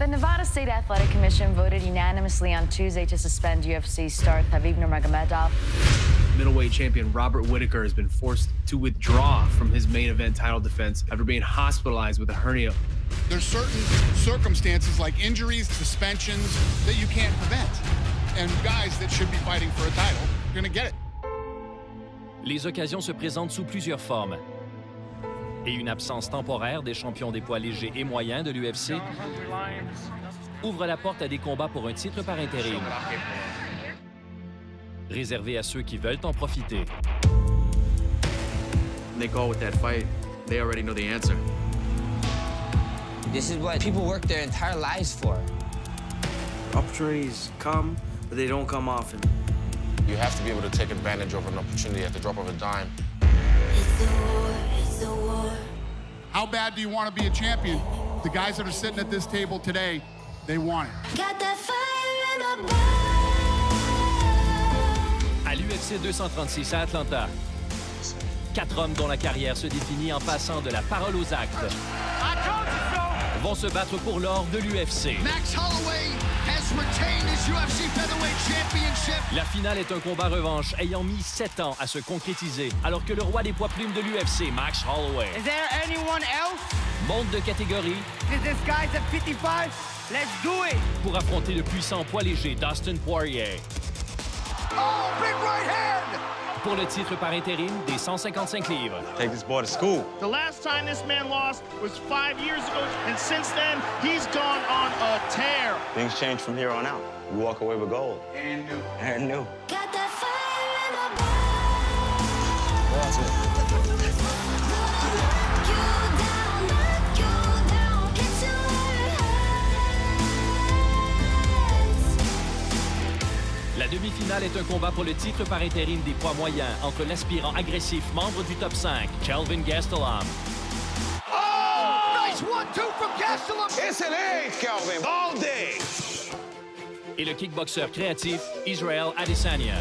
The Nevada State Athletic Commission voted unanimously on Tuesday to suspend UFC star Khabib Nurmagomedov. Middleweight champion Robert Whittaker has been forced to withdraw from his main event title defense after being hospitalized with a hernia. There's certain circumstances like injuries, suspensions that you can't prevent. And guys that should be fighting for a title are going to get it. Les occasions se présentent sous plusieurs formes. Et une absence temporaire des champions des poids légers et moyens de l'UFC ouvre la porte à des combats pour un titre par intérim, réservé à ceux qui veulent en profiter. They go with that fight, they already know the answer. This is what people work their entire lives for. Opportunities come, but they don't come often. You have to be able to take advantage of an opportunity at the drop of a dime. It's a war, it's a war. How bad do you want to be a champion? The guys that are sitting at this table today, they want it. Got that fire in my blood. À l'UFC 236 à Atlanta, 4 hommes dont la carrière se définit en passant de la parole aux actes vont se battre pour l'or de l'UFC. Max Holloway has retained his UFC featherweight championship. La finale est un combat revanche ayant mis 7 ans à se concrétiser, alors que le roi des poids plumes de l'UFC, Max Holloway, Is there anyone else? monte de catégorie This guy's at 55. Let's do it. pour affronter le puissant poids léger Dustin Poirier. Oh, big right hand. Pour le titre par intérim des 155 livres. Take this boy to school. The last time this man lost was 5 years ago, and since then, he's gone on a tear. Things change from here on out. We walk away with gold. And new. And new. Got that fire in my blood. That's it. Knock you down, get you where it hurts. La demi-finale est un combat pour le titre par intérim des poids moyens entre l'aspirant agressif membre du top 5, Kelvin Gastelum, Oh, nice 1-2 from Gastelum. It's an A, Kelvin, all day. et le kickboxeur créatif Israel Adesanya.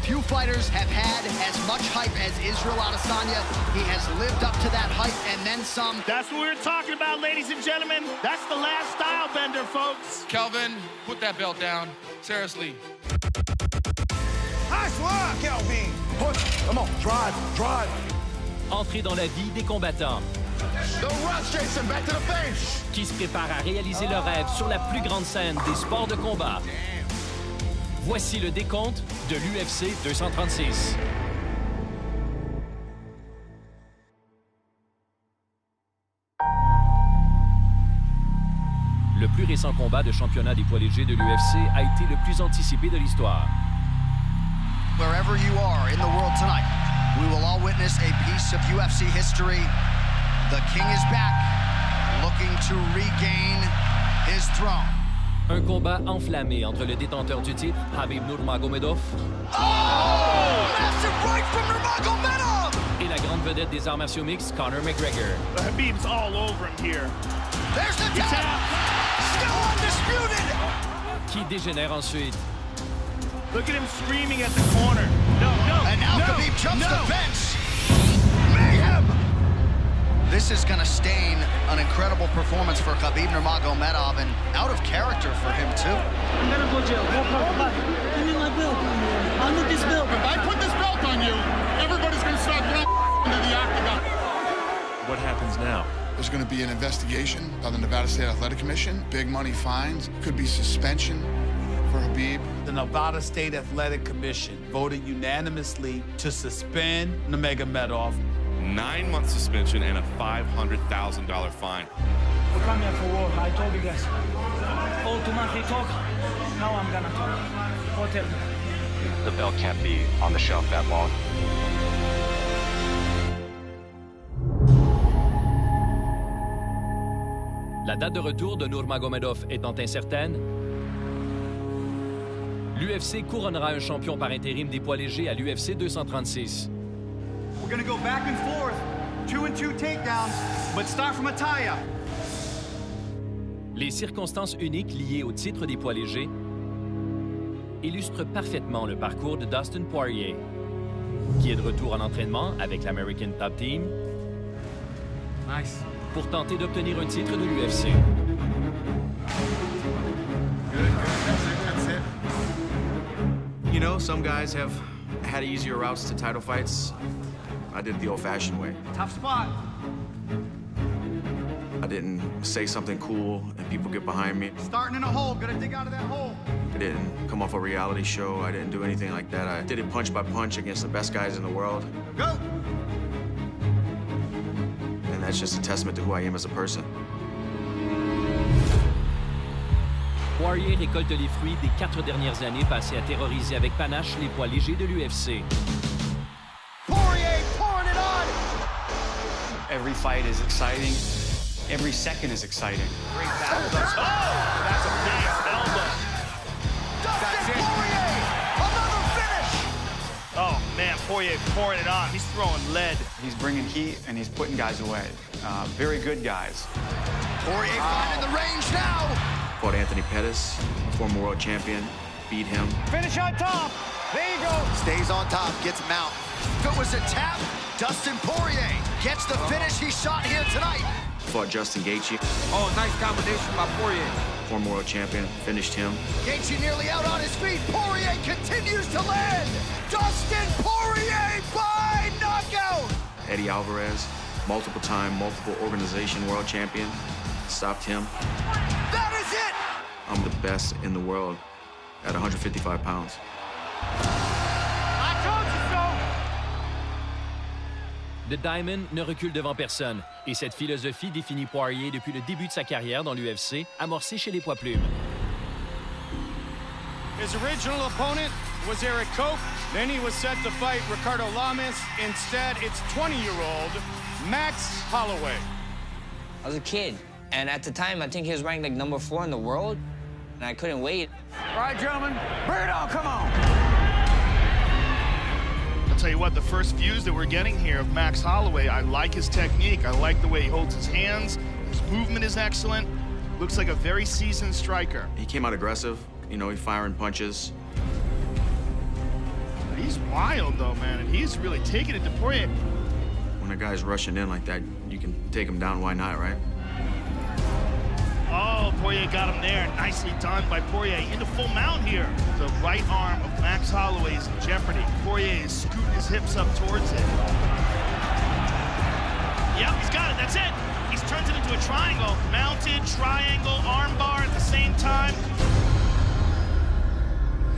Few fighters have had as much hype as Israel Adesanya. He has lived up to that hype and then some. That's what we were talking about, ladies and gentlemen. That's the last style bender, folks. Kelvin, put that belt down. Seriously. Nice work, Kelvin. Push. Come on, drive. Entré dans la vie des combattants The rush, Jason, back to the bench. qui se préparent à réaliser leur rêve sur la plus grande scène des sports de combat. Voici le décompte de l'UFC 236. Le plus récent combat de championnat des poids légers de l'UFC a été le plus anticipé de l'histoire. Wherever you are in the world tonight, we will all witness a piece of UFC history. The king is back, looking to regain his throne. Un combat enflammé entre le détenteur du titre, Khabib Nurmagomedov, Massive right from Nurmagomedov! et la grande vedette des arts martiaux mixtes, Conor McGregor. Khabib's all over him here. There's the tap! Still undisputed! Qui dégénère ensuite. Look at him screaming at the corner. No. And now Khabib jumps the fence. Mayhem! This is going to stain an incredible performance for Khabib Nurmagomedov and out of character for him, too. I'm going to go jail. No problem. Give me my belt. I need this belt. If I put this belt on you, everybody's going to start throwing into the octagon. What happens now? There's going to be an investigation by the Nevada State Athletic Commission. Big money fines. Could be suspension for Khabib. The Nevada State Athletic Commission voted unanimously to suspend Nurmagomedov. 9-month suspension and a $500,000 fine. We come here for war. I told you guys. Automatically talk. Now I'm gonna talk. What else? The belt can't be on the shelf that long. La date de retour de Nurmagomedov étant incertaine, l'UFC couronnera un champion par intérim des poids légers à l'UFC 236. We're going to go back and forth. 2-2 takedowns, but start from a tie-up. Les circonstances uniques liées au titre des poids légers illustrent parfaitement le parcours de Dustin Poirier, qui est de retour en entraînement avec l'American Top Team Nice. pour tenter d'obtenir un titre de l'UFC. know, some guys have had easier routes to title fights. I did it the old-fashioned way. Tough spot. I didn't say something cool and people get behind me. Starting in a hole, gonna dig out of that hole. I didn't come off a reality show. I didn't do anything like that. I did it punch by punch against the best guys in the world. Go! And that's just a testament to who I am as a person. Poirier récolte les fruits des 4 dernières années passées à terroriser avec panache les poids légers de l'UFC. Poirier pouring it on! Every fight is exciting. Every second is exciting. Great battle. Oh! That's a nice elbow. Dustin Poirier! Another finish! Oh, man, Poirier pouring it on. He's throwing lead. He's bringing heat, and he's putting guys away. Very good guys. Poirier finding the range now! Fought Anthony Pettis, a former world champion, beat him. Finish on top! There you go! Stays on top, gets mount. If it was a tap, Dustin Poirier gets the finish he shot here tonight. Fought Justin Gaethje. Oh, nice combination by Poirier. Former world champion, finished him. Gaethje nearly out on his feet. Poirier continues to land. Dustin Poirier by knockout. Eddie Alvarez, multiple-time, multiple organization world champion, stopped him. That is it! I'm the best in the world at 155 pounds. I told you so! The Diamond ne recule devant personne. Et cette philosophie définit Poirier depuis le début de sa carrière dans l'UFC, amorcée chez les poids plumes. His original opponent was Eric Koch. Then he was set to fight Ricardo Lamas. Instead, it's 20-year-old Max Holloway. I was a kid, and at the time, I think he was ranked like number 4 in the world, and I couldn't wait. All right, gentlemen, bring it on, come on! I'll tell you what, the first views that we're getting here of Max Holloway, I like his technique. I like the way he holds his hands. His movement is excellent. Looks like a very seasoned striker. He came out aggressive, you know, he firing punches. He's wild, though, man, and he's really taking it to Poirier. When a guy's rushing in like that, you can take him down, why not, right? Oh, Poirier got him there. Nicely done by Poirier. Into full mount here. The right arm of Max Holloway is in jeopardy. Poirier is scooting his hips up towards it. Yep, he's got it. That's it. He's turned it into a triangle. Mounted, triangle, arm bar at the same time.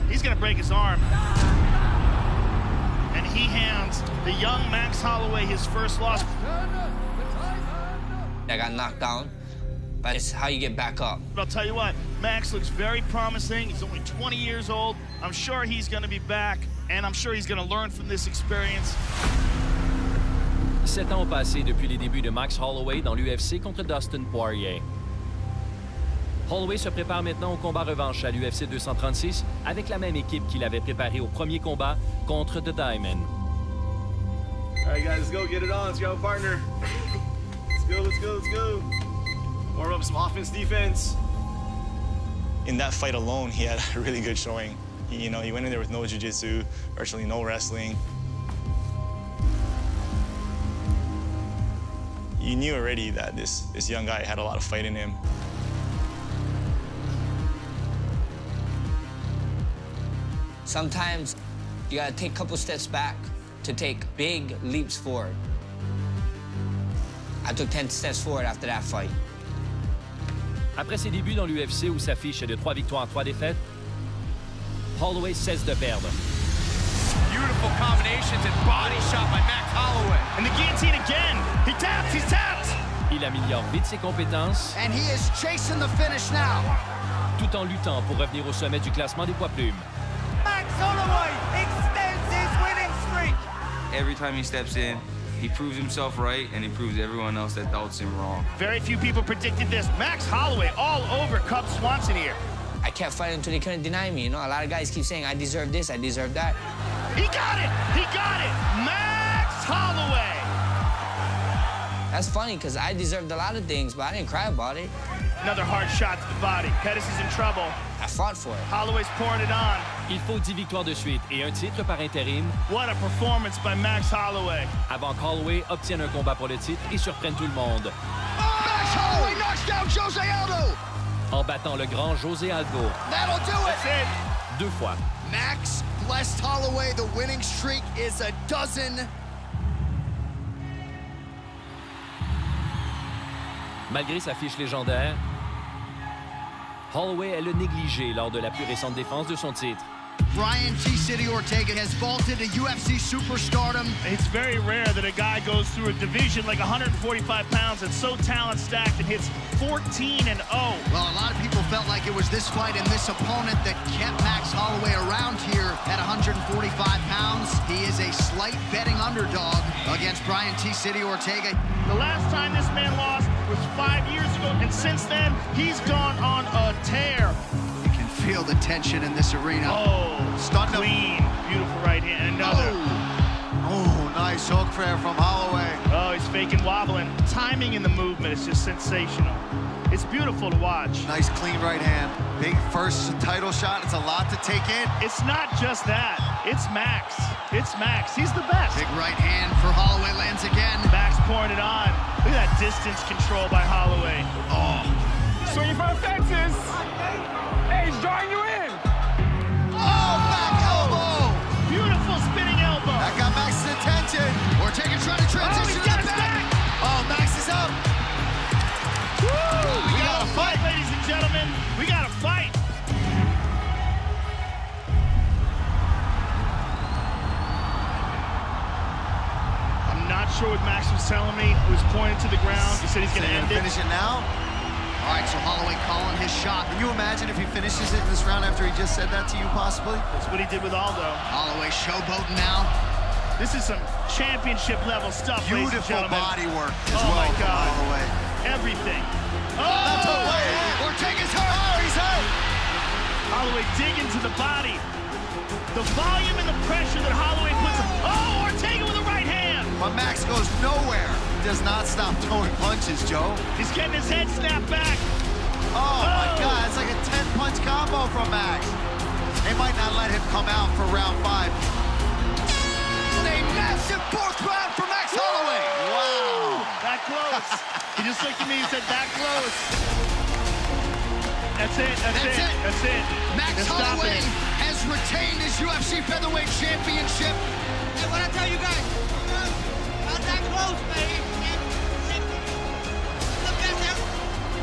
He's going to break his arm. And he hands the young Max Holloway his first loss. I got knocked down, but it's how you get back up. But I'll tell you what, Max looks very promising. He's only 20 years old. I'm sure he's going to be back, and I'm sure he's going to learn from this experience. 7 ans ont passé depuis les débuts de Max Holloway dans l'UFC contre Dustin Poirier. Holloway se prépare maintenant au combat revanche à l'UFC 236 avec la même équipe qu'il avait préparée au premier combat contre The Diamond. All right, guys, let's go. Get it on. Let's go, partner. Let's go, let's go, let's go. Warm up some offense, defense. In that fight alone, he had a really good showing. He went in there with no jiu-jitsu, virtually no wrestling. You knew already that this young guy had a lot of fight in him. Sometimes you gotta take a couple steps back to take big leaps forward. I took 10 steps forward after that fight. Après ses débuts dans l'UFC où s'affiche de 3 victoires, 3 défaites, Holloway cesse de perdre. Beautiful combinations and body shot by Max Holloway. And the guillotine again. He taps, he's tapped. Il améliore vite ses compétences. And he is chasing the finish now. Tout en luttant pour revenir au sommet du classement des poids plumes. Max Holloway extends his winning streak. Every time he steps in, he proves himself right, and he proves everyone else that doubts him wrong. Very few people predicted this. Max Holloway all over Cub Swanson here. I kept fighting until they couldn't deny me. A lot of guys keep saying, I deserve this, I deserve that. He got it! He got it! Max Holloway! That's funny, because I deserved a lot of things, but I didn't cry about it. Another hard shot to the body. Pettis is in trouble. I fought for it. Holloway's pouring it on. Il faut 10 victoires de suite et un titre par intérim. What a performance by Max Holloway. Avant qu'Holloway obtienne un combat pour le titre et surprenne tout le monde. Max Holloway knocks down Jose Aldo. En battant le grand José Aldo. That'll do it. That's it. 2 fois. Max blessed Holloway. The winning streak is a dozen. Malgré sa fiche légendaire, Holloway est le négligé lors de la plus récente défense de son titre. Brian T. City Ortega has vaulted to UFC superstardom. It's very rare that a guy goes through a division like 145 pounds and so talent-stacked and hits 14-0. Well, a lot of people felt like it was this fight and this opponent that kept Max Holloway around here at 145 pounds. He is a slight betting underdog against Brian T. City Ortega. The last time this man lost was 5 years ago, and since then, he's gone on a tear. Feel the tension in this arena. Oh, clean, beautiful right hand, another. Oh, nice hook there from Holloway. Oh, he's faking wobbling. Timing in the movement is just sensational. It's beautiful to watch. Nice clean right hand. Big first title shot. It's a lot to take in. It's not just that. It's Max. It's Max. He's the best. Big right hand for Holloway lands again. Max pouring it on. Look at that distance control by Holloway. Oh. Swinging for the fences. Hey, he's drawing you in. Oh, back elbow. Beautiful spinning elbow. That got Max's attention. Ortega trying to transition to the back. Oh, Max is up. Woo! We got a fight, ladies and gentlemen. We got a fight. I'm not sure what Max was telling me. He was pointing to the ground. He said he's going to end it. Finish it now. All right, so Holloway calling his shot. Can you imagine if he finishes it in this round after he just said that to you, possibly? That's what he did with Aldo. Holloway showboating now. This is some championship-level stuff, ladies and gentlemen. Beautiful body work as well. Oh, my God. Holloway. Everything. Oh! That's away. Ortega's hurt. Oh, he's hurt. Holloway digging to the body. The volume and the pressure that Holloway puts on. Oh, Ortega with a right hand. But Max goes nowhere. Does not stop throwing punches, Joe. He's getting his head snapped back. Oh, my God, it's like a 10-punch combo from Max. They might not let him come out for round 5. And a massive 4th round for Max Holloway. Wow. That close. He just looked at me and said, that close. That's it, that's it, that's it. Max Holloway has retained his UFC Featherweight Championship. And what I tell you guys, not that close, baby.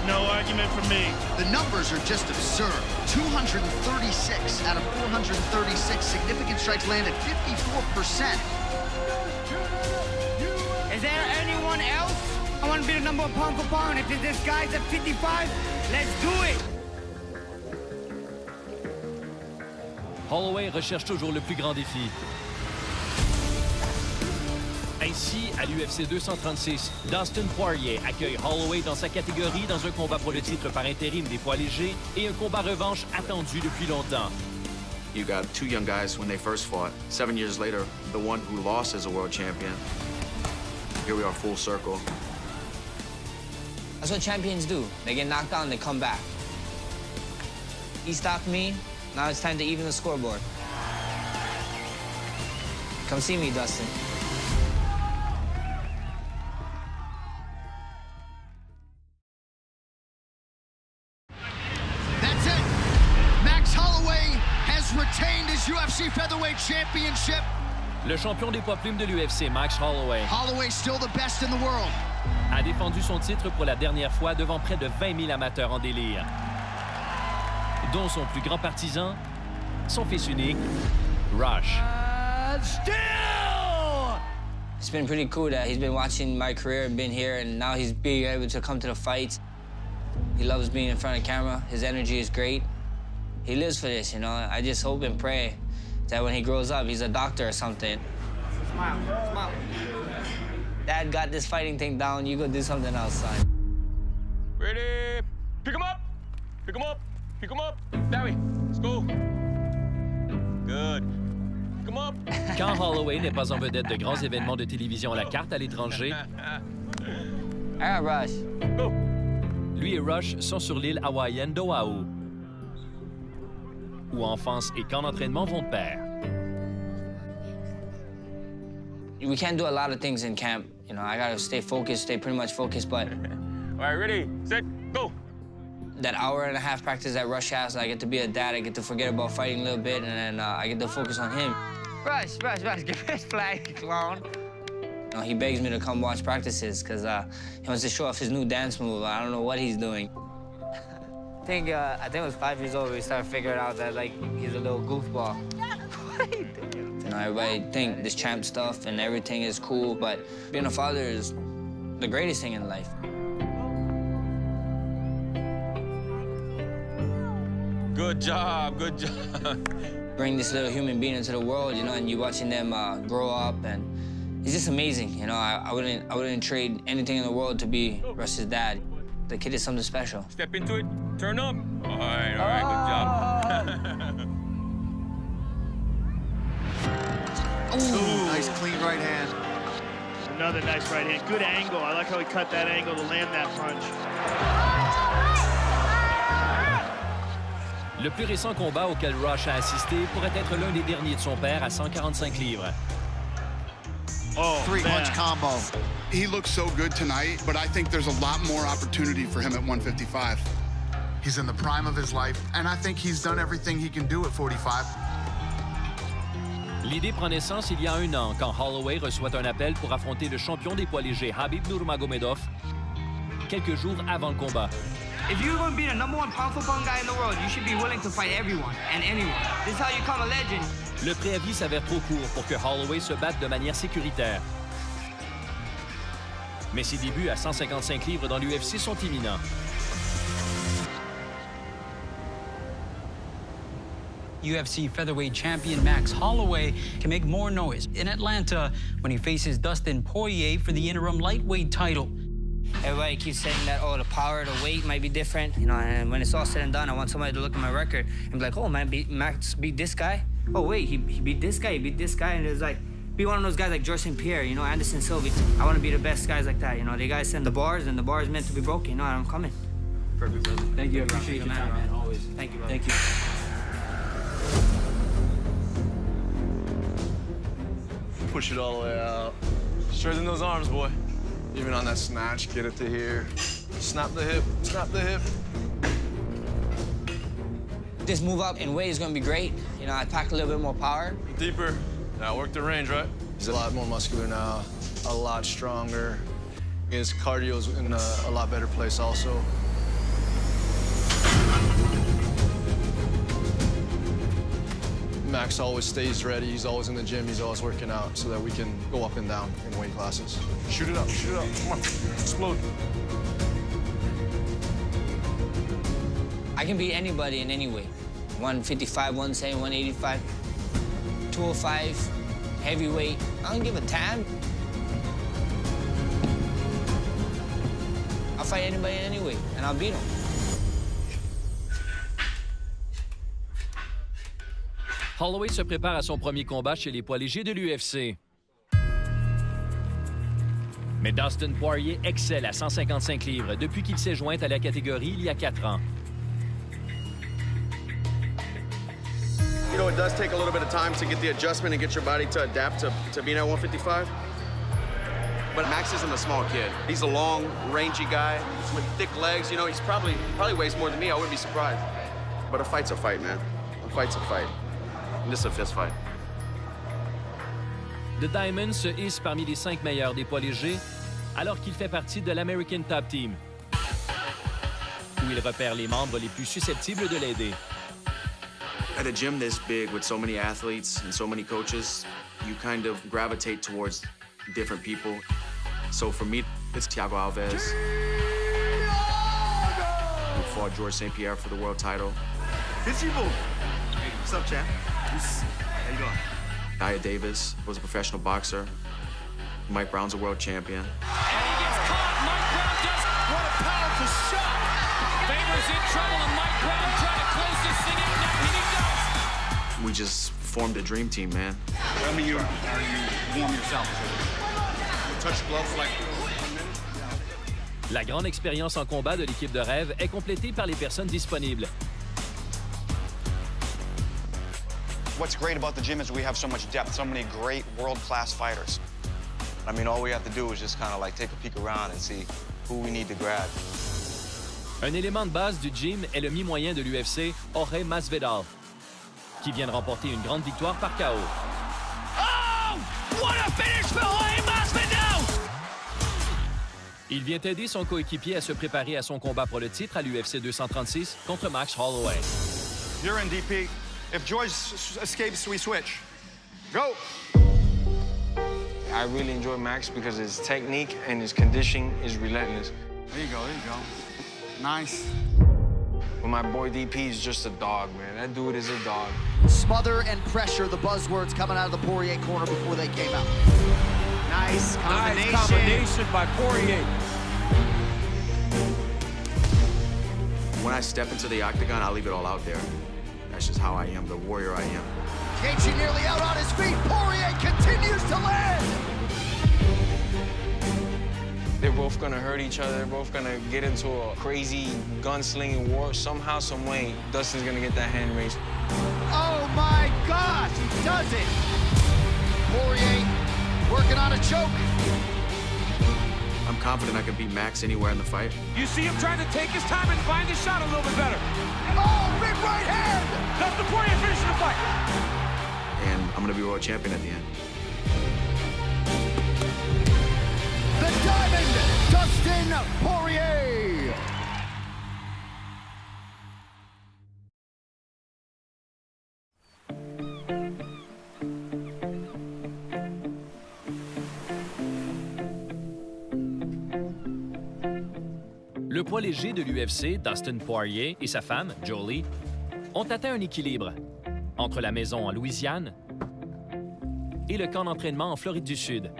No argument from me. The numbers are just absurd. 236 out of 436 significant strikes landed, 54%. Is there anyone else? I want to be the number 1 pound for pound. If this guy's at 55, let's do it. Holloway recherche toujours le plus grand défi. Ainsi, à l'UFC 236, Dustin Poirier accueille Holloway dans sa catégorie dans un combat pour le titre par intérim des poids légers et un combat revanche attendu depuis longtemps. You got 2 young guys when they first fought. 7 years later, the one who lost as a world champion. Here we are full circle. That's what champions do. They get knocked down, they come back. He stopped me. Now it's time to even the scoreboard. Come see me, Dustin. That's it. Max Holloway has retained his UFC Featherweight Championship. Le champion des poids plumes de l'UFC, Max Holloway, Holloway still the best in the world. a défendu son titre pour la dernière fois devant près de 20 000 amateurs en délire, dont son plus grand partisan, son fils unique, Rush. It's been pretty cool that he's been watching my career, been here, and now he's being able to come to the fights. He loves being in front of camera. His energy is great. He lives for this, you know. I just hope and pray that when he grows up, he's a doctor or something. Smile, smile. Dad got this fighting thing down. You go do something else, son. Ready? Pick him up. Pick him up. Pick him up. Barry, let's go. Good. Pick him up. Quand Holloway n'est pas en vedette de grands événements de télévision à la carte à l'étranger, All right, Rush. Go. lui et Rush sont sur l'île hawaïenne d'Oahu, où enfance et camp d'entraînement vont de pair. We can't do a lot of things in camp. You know, I gotta stay focused, stay pretty much focused, but... All right, ready, set, go. that hour and a half practice at Rush has, I get to be a dad. I get to forget about fighting a little bit, and then I get to focus on him. Rush, give me his flag, you clown. You know, he begs me to come watch practices because he wants to show off his new dance move. I don't know what he's doing. I think it was 5 years old we started figuring out that, like, he's a little goofball. What are you doing? You know, everybody think this champ stuff and everything is cool, but being a father is the greatest thing in life. Good job, good job. Bring this little human being into the world, you know, and you watching them grow up, and it's just amazing. You know, I wouldn't trade anything in the world to be Russ's dad. The kid is something special. Step into it, turn up. All right, good job. Ooh, nice clean right hand. Another nice right hand. Good angle. I like how he cut that angle to land that punch. Le plus récent combat auquel Rush a assisté pourrait être l'un des derniers de son père à 145 livres. Oh, three-punch combo. He looks so good tonight, but I think there's a lot more opportunity for him at 155. He's in the prime of his life, and I think he's done everything he can do at 45. L'idée prend naissance il y a 1 an, quand Holloway reçoit un appel pour affronter le champion des poids légers Khabib Nurmagomedov, quelques jours avant le combat. If you're going to be the #1 pound-for-pound guy in the world, you should be willing to fight everyone and anyone. This is how you become a legend. Le préavis s'avère trop court pour que Holloway se batte de manière sécuritaire. Mais ses débuts à 155 livres dans l'UFC sont imminents. UFC featherweight champion Max Holloway can make more noise in Atlanta when he faces Dustin Poirier for the interim lightweight title. Everybody keeps saying that, oh, the power, the weight might be different, you know, and when it's all said and done, I want somebody to look at my record and be like, oh, man, Max beat this guy? Oh, wait, he beat this guy, and it's like, be one of those guys like George St. Pierre, you know, Anderson Silva. I want to be the best guys like that, you know. The guys send the bars, and the bars meant to be broken, you know, and I'm coming. Perfect, brother. Thank you. I appreciate your time, man, always. Thank you, brother. Thank you. Push it all the way out. Straighten those arms, boy. Even on that snatch, get it to here. Snap the hip, snap the hip. This move up in weight is going to be great. You know, I pack a little bit more power. Deeper. Now work the range, right? He's a lot more muscular now, a lot stronger. His cardio's in a lot better place also. Max always stays ready. He's always in the gym. He's always working out so that we can go up and down in weight classes. Shoot it up, shoot it up. Come on, explode. I can beat anybody in any weight. 155, 170, 185, 205, heavyweight. I don't give a damn. I'll fight anybody in any weight, and I'll beat them. Holloway se prépare à son premier combat chez les poids légers de l'UFC. Mais Dustin Poirier excelle à 155 livres depuis qu'il s'est joint à la catégorie il y a 4 ans. You know, it does take a little bit of time to get the adjustment and get your body to adapt to being at 155. But Max isn't a small kid. He's a long, rangy guy with thick legs. You know, he's probably weighs more than me. I wouldn't be surprised. But a fight's a fight, man. A fight's a fight. And this is a fist fight. The Diamond se hisse parmi les 5 meilleurs des poids légers, alors qu'il fait partie de l'American Top Team, où il repère les membres les plus susceptibles de l'aider. At a gym this big with so many athletes and so many coaches, you kind of gravitate towards different people. So for me, it's Thiago Alves. Who fought George St. Pierre for the world title. Hey, what's up, champ? How you doing? Nia Davis was a professional boxer. Mike Brown's a world champion. And he gets caught. Mike Brown does. What a powerful shot. Faber's in trouble, and Mike Brown trying to close this thing in. Now he does. We just formed a dream team, man. Tell me, are you warm yourself? Touch gloves like 1 minute? La grande expérience en combat de l'équipe de rêve est complétée par les personnes disponibles. What's great about the gym is we have so much depth, so many great world-class fighters. I mean, all we have to do is just kind of like take a peek around and see who we need to grab. Un élément de base du gym est le mi-moyen de l'UFC, Jorge Masvidal, qui vient de remporter une grande victoire par KO. Oh! What a finish for Jorge Masvidal! Il vient aider son coéquipier à se préparer à son combat pour le titre à l'UFC 236 contre Max Holloway. You're in, DP. If George escapes, we switch. Go! I really enjoy Max because his technique and his conditioning is relentless. There you go, there you go. Nice. But my boy DP is just a dog, man. That dude is a dog. Smother and pressure, the buzzwords coming out of the Poirier corner before they came out. Nice combination. Nice combination by Poirier. When I step into the octagon, I'll leave it all out there. That's just how I am, the warrior I am. Gaethje nearly out on his feet. Poirier continues to land. They're both gonna hurt each other. They're both gonna get into a crazy gunslinging war. Somehow, some way, Dustin's gonna get that hand raised. Oh my gosh, he does it. Poirier working on a choke. I'm confident I can beat Max anywhere in the fight. You see him trying to take his time and find his shot a little bit better. Oh, big right hand. Dustin Poirier finishing the fight. And I'm gonna be world champion at the end. The Diamond, Dustin Poirier. Le poids léger de l'UFC, Dustin Poirier et sa femme, Jolie, ont atteint un équilibre entre la maison en Louisiane et le camp d'entraînement en Floride du Sud,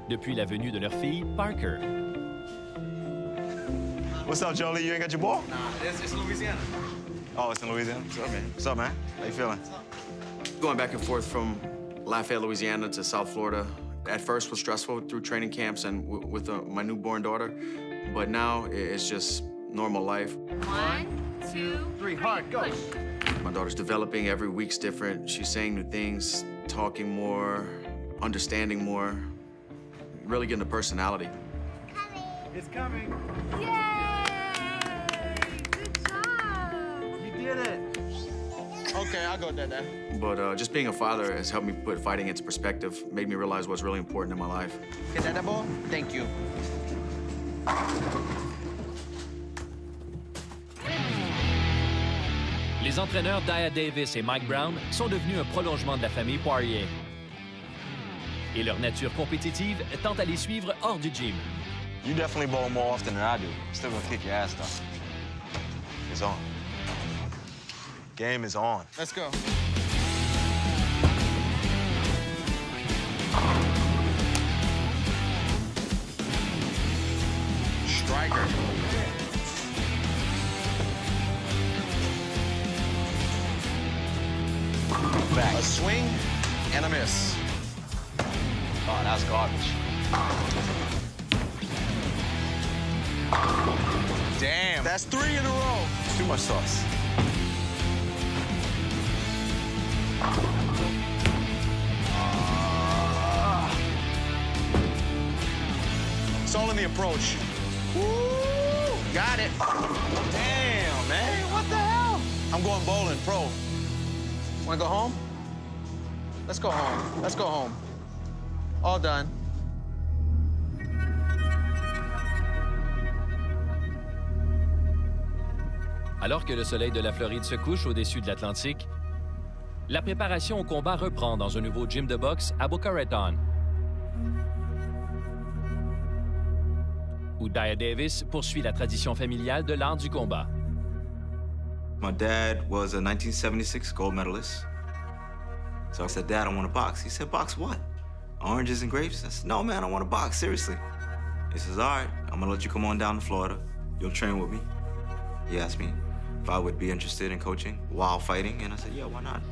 depuis la venue de leur fille, Parker. What's up, Jolie? You ain't got your ball? Nah, it's Louisiana. Oh, it's in Louisiana? What's up, man? What's up, man? How you feeling? Going back and forth from Lafayette, Louisiana to South Florida, at first was stressful through training camps and with my newborn daughter, but now it's just normal life. 1, 2, 3, hard, go. My daughter's developing, every week's different. She's saying new things, talking more, understanding more, really getting a personality. It's coming. Yay! Good job. You did it. Okay, I'll go with that, Dad. But just being a father has helped me put fighting into perspective, made me realize what's really important in my life. Get that ball? Thank you. Les entraîneurs Dia Davis et Mike Brown sont devenus un prolongement de la famille Poirier. Et leur nature compétitive tente à les suivre hors du gym. You definitely bowl more often than I do. Still gonna kick your ass, though. It's on. Game is on. Let's go. Striker. Back. A swing and a miss. Oh, that's garbage. Damn. That's 3 in a row. Too much sauce. It's all in the approach. Woo! Got it. Damn, man. What the hell? I'm going bowling, pro. Wanna go home? Let's go home. Let's go home. All done. Alors que le soleil de la Floride se couche au-dessus de l'Atlantique, la préparation au combat reprend dans un nouveau gym de boxe à Boca Raton, où Dia Davis poursuit la tradition familiale de l'art du combat. My dad was a 1976 gold medalist. So I said, Dad, I want to box. He said, box what? Oranges and grapes? I said, no, man, I want to box, seriously. He says, all right, I'm going to let you come on down to Florida. You'll train with me. He asked me if I would be interested in coaching while fighting, and I said, yeah, why not?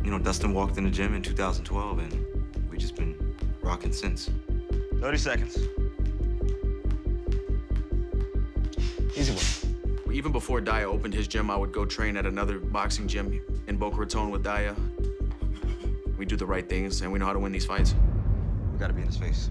You know, Dustin walked in the gym in 2012, and we've just been rocking since. 30 seconds. Easy one. Even before Dia opened his gym, I would go train at another boxing gym in Boca Raton with Dia. We do the right things, and we know how to win these fights. We gotta be in his face.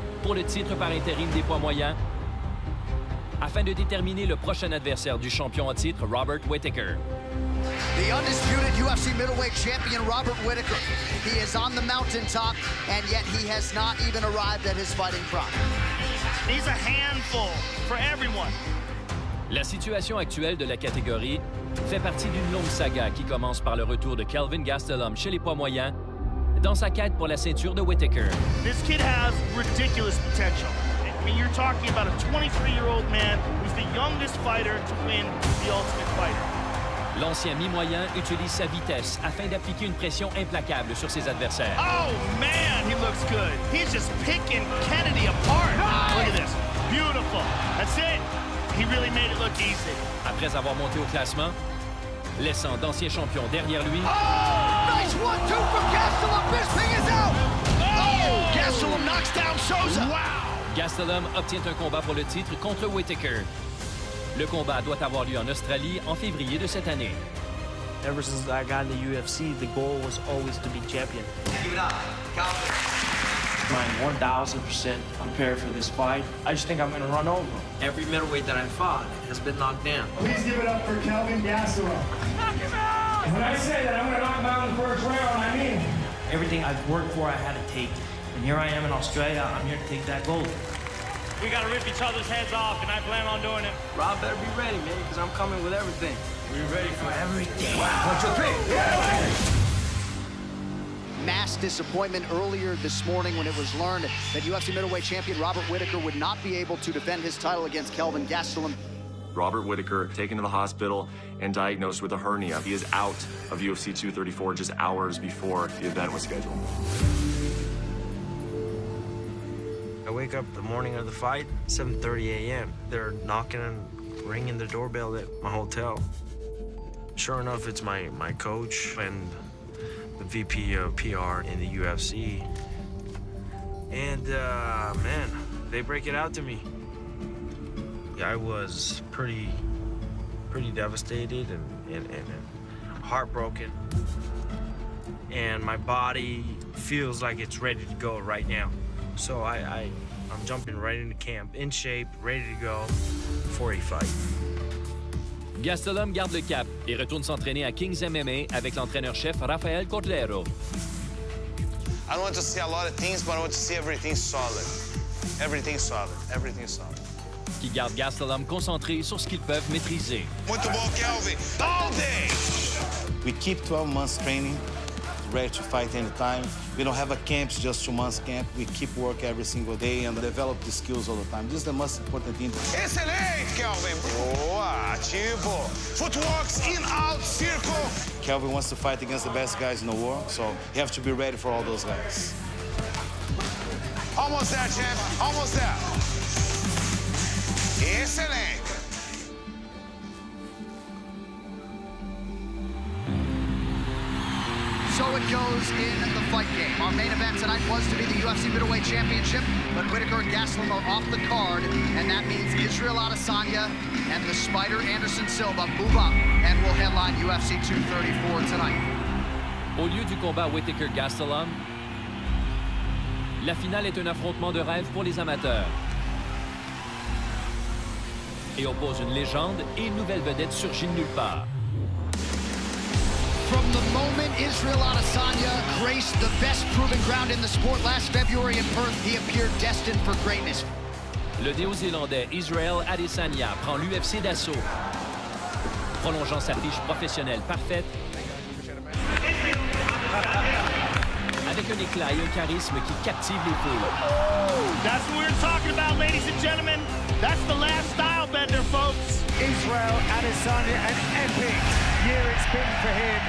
pour le titre par intérim des poids moyens afin de déterminer le prochain adversaire du champion en titre, Robert Whittaker. The undisputed UFC middleweight champion, Robert Whittaker. He is on the mountaintop, and yet he has not even arrived at his fighting prime. He's a handful for everyone. La situation actuelle de la catégorie fait partie d'une longue saga qui commence par le retour de Kelvin Gastelum chez les poids moyens dans sa quête pour la ceinture de Whittaker. This kid has ridiculous potential. I mean, you're talking about a 23-year-old man who's the youngest fighter to win the Ultimate Fighter. L'ancien mi-moyen utilise sa vitesse afin d'appliquer une pression implacable sur ses adversaires. Oh, man, he looks good. He's just picking Kennedy apart. Nice. Look at this. Beautiful. That's it. He really made it look easy. Après avoir monté au classement, laissant d'anciens champions derrière lui. Oh! Nice 1-2 from Gastelum. Bisping is out. Oh! Gastelum knocks down Souza. Wow. Gastelum obtient un combat pour le titre contre Whittaker. Le combat doit avoir lieu en Australie en février de cette année. Ever since I got in the UFC, the goal was always to be champion. Give it up. I'm 1,000% prepared for this fight. I just think I'm going to run over him. Every middleweight that I fought has been knocked down. Please give it up for Kelvin Gastelum. Knock him out! When I say that I'm going to knock him out in the first round, I mean it. Everything I've worked for, I had to take. And here I am in Australia, I'm here to take that gold. We got to rip each other's heads off, and I plan on doing it. Rob better be ready, man, because I'm coming with everything. We're ready for everything. Wow. 1, 2, 3. Mass disappointment earlier this morning when it was learned that UFC middleweight champion Robert Whittaker would not be able to defend his title against Kelvin Gastelum. Robert Whittaker taken to the hospital and diagnosed with a hernia. He is out of UFC 234 just hours before the event was scheduled. I wake up the morning of the fight, 7:30 a.m. They're knocking and ringing the doorbell at my hotel. Sure enough, it's my coach and the VP of PR in the UFC. And, man, they break it out to me. I was pretty devastated and heartbroken. And my body feels like it's ready to go right now. So I'm jumping right into camp, in shape, ready to go for a fight. Gastelum garde le cap et retourne s'entraîner à King's MMA avec l'entraîneur-chef Rafael Cordero. I don't want to see a lot of things, but I want to see everything solid. Everything solid. Everything solid. Qui garde Gastelum concentré sur ce qu'ils peuvent maîtriser. Muito bom, Kelvin. All day. We keep 12 months training, ready to fight anytime. We don't have a camp, just 2 months camp. We keep work every single day and develop the skills all the time. This is the most important thing. Excelente, Kelvin. Boa, ativo. Footworks in, out, circle. Kelvin wants to fight against the best guys in the world, so you have to be ready for all those guys. Almost there, champ. Almost there. Excelente. So it goes in the fight game. Our main event tonight was to be the UFC Middleweight Championship, but Whittaker and Gastelum are off the card, and that means Israel Adesanya and the Spider Anderson Silva move up and will headline UFC 234 tonight. Au lieu du combat Whittaker-Gastelum, la finale est un affrontement de rêve pour les amateurs et oppose une légende et une nouvelle vedette surgie de nulle part. From the moment Israel Adesanya graced the best proving ground in the sport last February in Perth, he appeared destined for greatness. Le Néo-Zélandais Israel Adesanya prend l'UFC d'assaut, prolongeant sa fiche professionnelle parfaite avec un éclat et un charisme qui captive les foules. That's what we're talking about, ladies and gentlemen. That's the last style bender, folks. Israel Adesanya, an epic year it's been for him.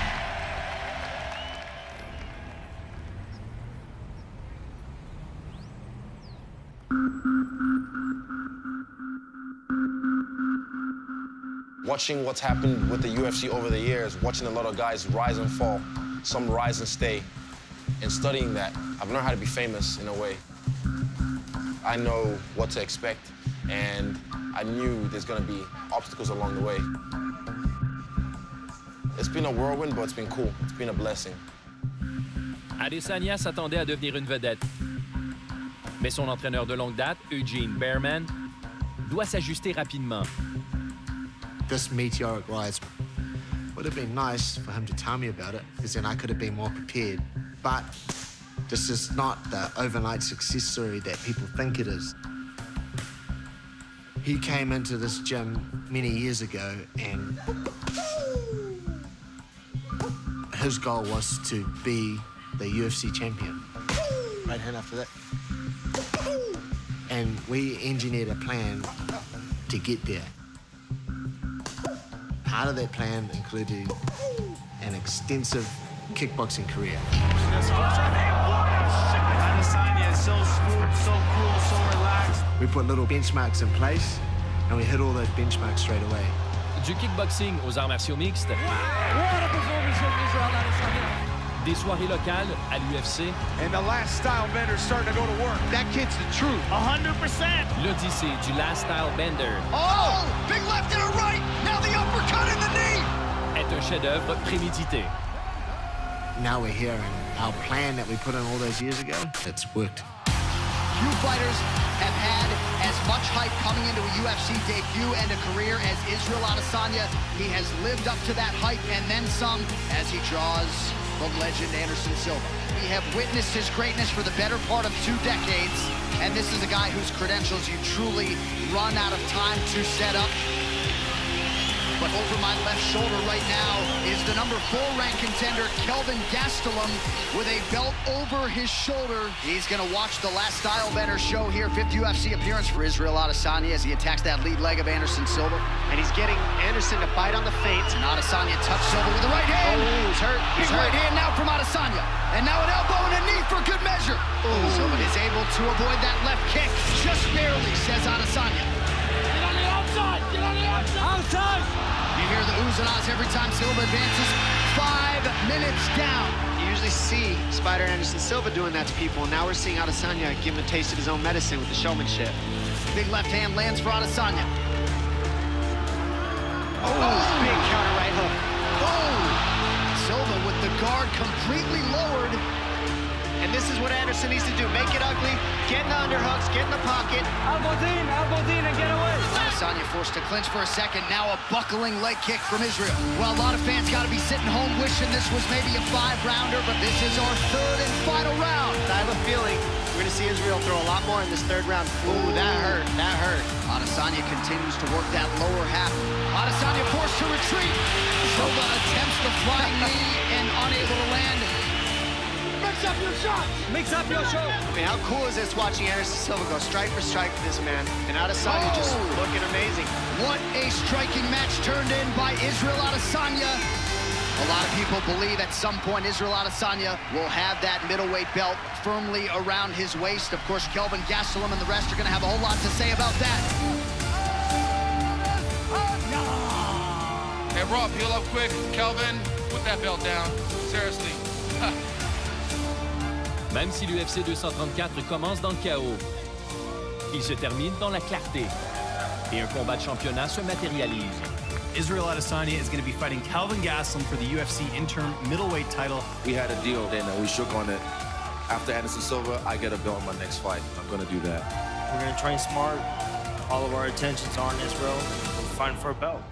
Watching what's happened with the UFC over the years, watching a lot of guys rise and fall, some rise and stay, and studying that, I've learned how to be famous in a way. I know what to expect, and I knew there's gonna be obstacles along the way. It's been a whirlwind, but it's been cool. It's been a blessing. Adesanya s'attendait à devenir une vedette. Mais son entraîneur de longue date, Eugene Behrman, doit s'ajuster rapidement. This meteoric rise would have been nice for him to tell me about it, because then I could have been more prepared. But this is not the overnight success story that people think it is. He came into this gym many years ago, and his goal was to be the UFC champion. Right hand after that. And we engineered a plan to get there. Part of that plan included an extensive kickboxing career. Adesanya is so smooth, so cool, so relaxed. We put little benchmarks in place, and we hit all those benchmarks straight away. Du kickboxing aux arts martiaux mixtes, des soirées locales à l'UFC, and the last style bender's starting to go to work. That kid's the truth. 100%. l'odyssée du last style bender. Oh, big left and a right. Now the uppercut in the knee. Est un chef-d'œuvre prémédité. Now we're here, and our plan that we put in all those years ago, it's worked. Few fighters have had as much hype coming into a UFC debut and a career as Israel Adesanya. He has lived up to that hype and then some as he draws from legend Anderson Silva. We have witnessed his greatness for the better part of 2 decades, and this is a guy whose credentials you truly run out of time to set up. But over my left shoulder right now is the number 4 ranked contender, Kelvin Gastelum, with a belt over his shoulder. He's gonna watch the last style bender show here, 5th UFC appearance for Israel Adesanya as he attacks that lead leg of Anderson Silva. And he's getting Anderson to bite on the feints. And Adesanya touched Silva with the right hand. Oh, he's hurt. Big right hand now from Adesanya. And now an elbow and a knee for good measure. Oh, Silva is able to avoid that left kick, just barely, says Adesanya. Get on the outside! Get on the outside! Outside! You hear the oohs and ahs every time Silva advances. 5 minutes down. You usually see Spider Anderson Silva doing that to people. Now we're seeing Adesanya give him a taste of his own medicine with the showmanship. Big left hand lands for Adesanya. Oh, big counter right hook. Oh! Silva with the guard completely lowered. And this is what Anderson needs to do. Make it ugly, get in the underhooks, get in the pocket. Elbows in and get away. Adesanya forced to clinch for a second. Now a buckling leg kick from Israel. Well, a lot of fans got to be sitting home wishing this was maybe a 5-rounder, but this is our 3rd and final round. I have a feeling we're going to see Israel throw a lot more in this 3rd round. Ooh, that hurt. That hurt. Adesanya continues to work that lower half. Adesanya forced to retreat. Silva attempts the flying knee and unable to land. Mix up your shots! Mix up your shots! I mean, how cool is this watching Anderson Silva go strike for strike for this man? And Adesanya just looking amazing. What a striking match turned in by Israel Adesanya. A lot of people believe at some point Israel Adesanya will have that middleweight belt firmly around his waist. Of course, Kelvin Gastelum and the rest are going to have a whole lot to say about that. Hey, Rob, heal up quick. Kelvin, put that belt down. Seriously. Même si l'UFC 234 commence dans le chaos, il se termine dans la clarté et un combat de championnat se matérialise. Israel Adesanya is going to be fighting Kelvin Gastelum for the UFC interim middleweight title. We had a deal then and we shook on it. After Anderson Silva, I get a belt in my next fight. I'm going to do that. We're going to train smart. All of our attention's on Israel. We're fighting for a belt.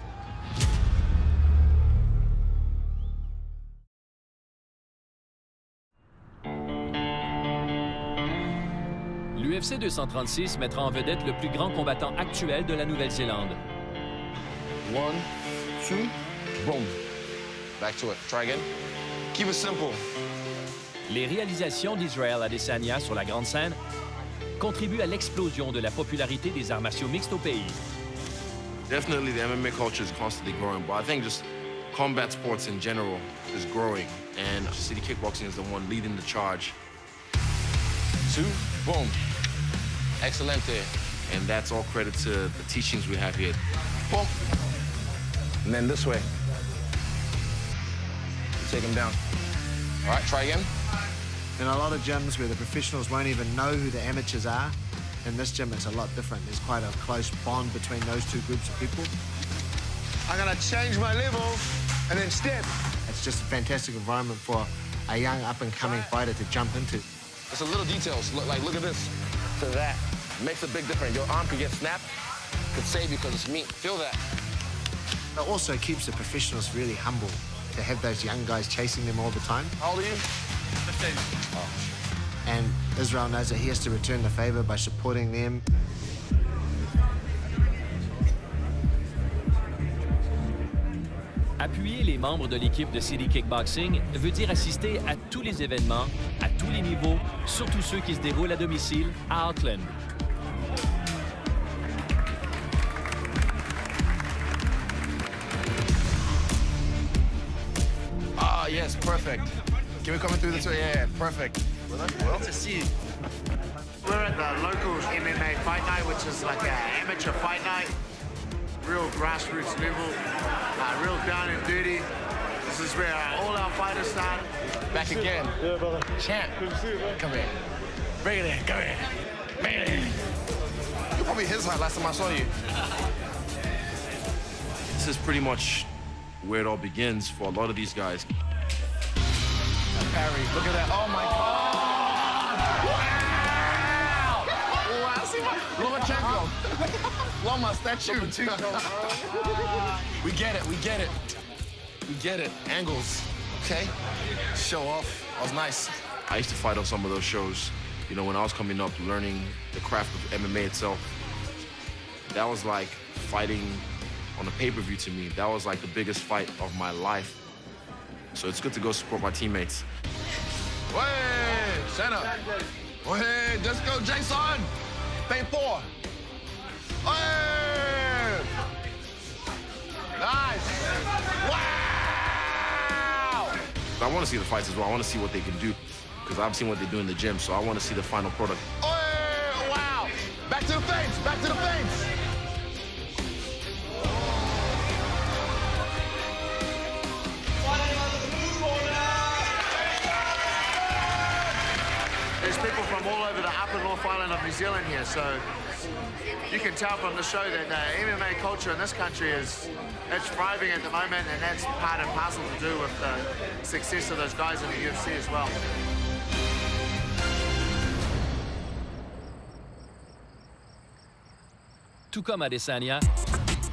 L'UFC 236 mettra en vedette le plus grand combattant actuel de la Nouvelle-Zélande. 1, 2, boom. Back to it. Try again. Keep it simple. Les réalisations d'Israel Adesanya sur la grande scène contribuent à l'explosion de la popularité des arts martiaux mixtes au pays. Definitely the MMA culture is constantly growing, but I think just combat sports in general is growing, and City Kickboxing is the one leading the charge. 2, boom. Excelente. And that's all credit to the teachings we have here. Boom. And then this way. Take him down. All right, try again. In a lot of gyms where the professionals won't even know who the amateurs are, in this gym it's a lot different. There's quite a close bond between those 2 groups of people. I'm gonna change my level and then step. It's just a fantastic environment for a young up-and-coming fighter to jump into. It's a little details. Look at this. after that. It makes a big difference. Your arm could get snapped, could save you because it's meat. Feel that. It also keeps the professionals really humble to have those young guys chasing them all the time. How old are you? 15. Oh. And Israel knows that he has to return the favor by supporting them. Appuyer les membres de l'équipe de City Kickboxing veut dire assister à tous les événements, à tous les niveaux, surtout ceux qui se déroulent à domicile à Auckland. Ah, yes, perfect. Can we come through this way? Yeah, perfect. Well, to see. We're at the local MMA fight night, which is like an amateur fight night. Real grassroots level, real down and dirty. This is where all our fighters start. Back again. Yeah, brother. Champ. Good to see you, man. Come here. Bring it in. Come here. Bring it in. You're probably his height last time I saw you. This is pretty much where it all begins for a lot of these guys. Parry, look at that. Oh my God. Wow. Lomachenko. Loma, statue. We get it, we get it. We get it. Angles. Okay. Show off. That was nice. I used to fight on some of those shows, you know, when I was coming up, learning the craft of MMA itself. That was like fighting on a pay-per-view to me. That was like the biggest fight of my life. So it's good to go support my teammates. Hey, stand up. Hey, let's go, Jason. Pay 4. Hey. Nice. Wow. I want to see the fights as well. I want to see what they can do because I've seen what they do in the gym, so I want to see the final product. Hey, wow. Back to the fence. Back to the fence. There's people from all over the upper North Island of New Zealand here, so you can tell from the show that the MMA culture in this country it's thriving at the moment, and that's part and parcel to do with the success of those guys in the UFC as well. Tout comme Adesanya,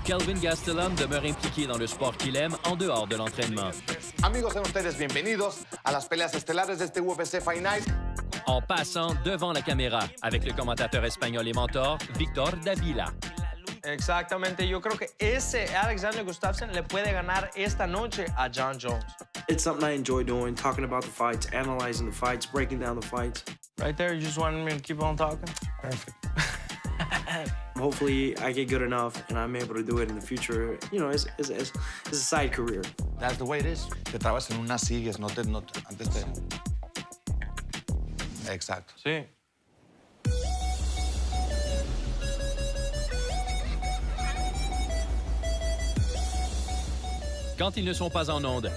Kelvin Gastelum demeure impliqué dans le sport qu'il aime en dehors de l'entraînement. Amigos, sean ustedes bienvenidos a las peleas estelares de este UFC Fight Night. En passant devant la caméra avec le commentateur espagnol et mentor Victor Davila. Exactamente, yo creo que ese Alexander Gustafsson le puede ganar esta noche a John Jones. It's something I enjoy doing, talking about the fights, analyzing the fights, breaking down the fights. Right there, you just wanted me to keep on talking? Perfect. Hopefully, I get good enough and I'm able to do it in the future, you know, as a side career. That's the way it is. Te trabas en unas sigues, no antes te... Exacto. Sí. Quand ils ne sont pas en onde,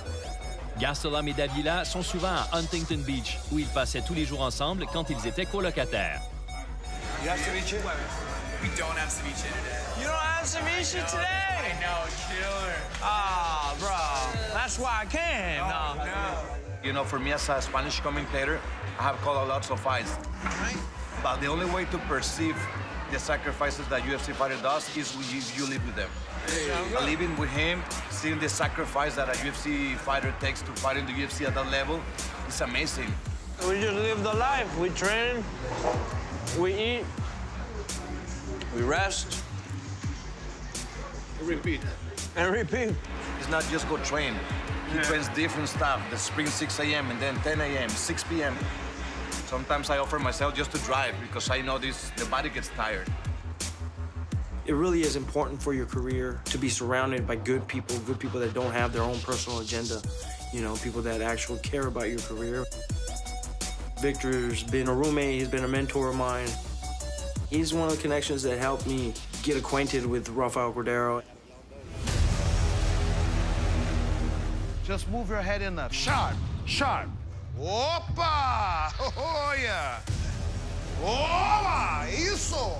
Gastelum et Davila sont souvent à Huntington Beach, où ils passaient tous les jours ensemble quand ils étaient colocataires. You have ceviche? We don't have ceviche today. You don't have ceviche today? I know, killer. Ah, bro. That's why I came. Oh, No. You know, for me as a Spanish commentator, I have called lots of fights. Right. But the only way to perceive the sacrifices that UFC fighter does is if you live with them. Living with him, seeing the sacrifice that a UFC fighter takes to fight in the UFC at that level, it's amazing. We just live the life. We train, we eat, we rest. And repeat. And repeat. It's not just go train. He trains different stuff. The spring 6 a.m. and then 10 a.m., 6 p.m. Sometimes I offer myself just to drive because I know the body gets tired. It really is important for your career to be surrounded by good people that don't have their own personal agenda, you know, people that actually care about your career. Victor's been a roommate, he's been a mentor of mine. He's one of the connections that helped me get acquainted with Rafael Cordero. Just move your head in there. Sharp, sharp. Opa! Oh, yeah. Opa! Isso!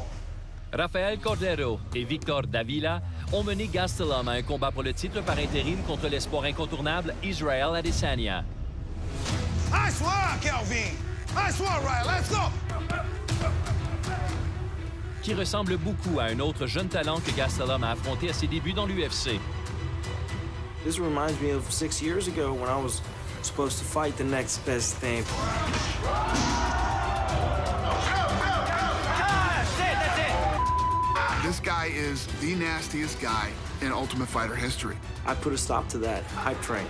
Rafael Cordero et Victor Davila ont mené Gastelum à un combat pour le titre par intérim contre l'espoir incontournable Israel Adesanya. Nice one, Kelvin. Nice one, Ryan. Let's go. qui ressemble beaucoup à un autre jeune talent que Gastelum a affronté à ses débuts dans l'UFC. This reminds me of 6 years ago when I was supposed to fight the next best thing. This guy is the nastiest guy in Ultimate Fighter history. I put a stop to that hype train.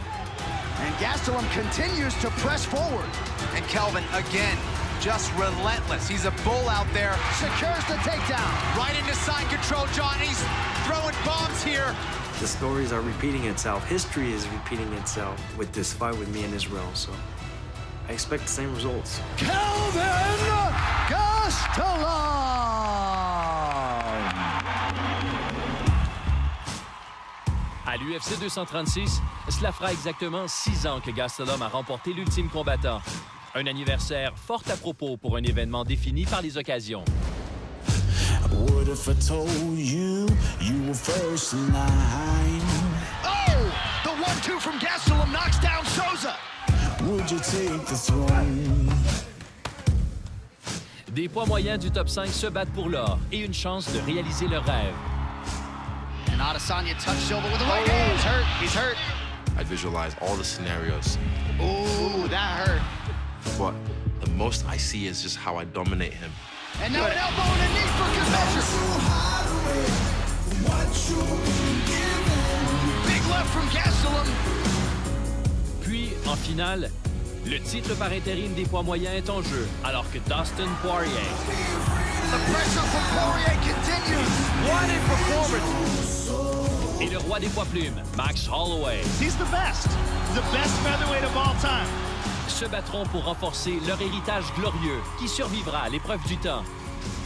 And Gastelum continues to press forward. And Kelvin, again, just relentless. He's a bull out there. Secures the takedown. Right into side control, John. He's throwing bombs here. The stories are repeating itself. History is repeating itself with this fight with me and Israel, so I expect the same results. Kelvin Gastelum! À l'UFC 236, cela fera exactement 6 ans que Gastelum a remporté l'ultime combattant. Un anniversaire fort à propos pour un événement défini par les occasions. What if I told you you were first in line? Oh! The 1-2 from Gastelum knocks down Souza. Would you take the throne? Des poids moyens du top 5 se battent pour l'or et une chance de réaliser leur rêve. And Adesanya touched Silva with the right hand. He's hurt. He's hurt. I visualize all the scenarios. Ooh, that hurt. But the most I see is just how I dominate him. And now an elbow and a knee for good measure. Big left from Gastelum. Puis, en finale, le titre par intérim des poids moyens est en jeu, alors que Dustin Poirier. The pressure from Poirier continues. What a performance. Et le roi des poids plumes, Max Holloway. He's the best. He's the best featherweight of all time. Se battront pour renforcer leur héritage glorieux qui survivra à l'épreuve du temps.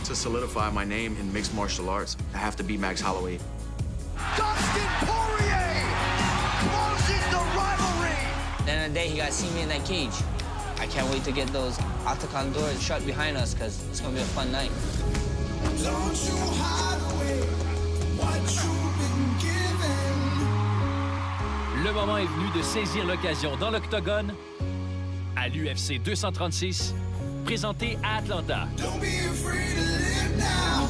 To solidify my name in mixed martial arts, I have to beat Max Holloway. Dustin Poirier closes the rivalry. At the end of the day, he got to see me in that cage. I can't wait to get those octagon doors shut behind us because it's going to be a fun night. Don't you hide away what you've been given. Le moment est venu de saisir l'occasion dans l'octogone à l'UFC 236, présenté à Atlanta. Don't be afraid to live now.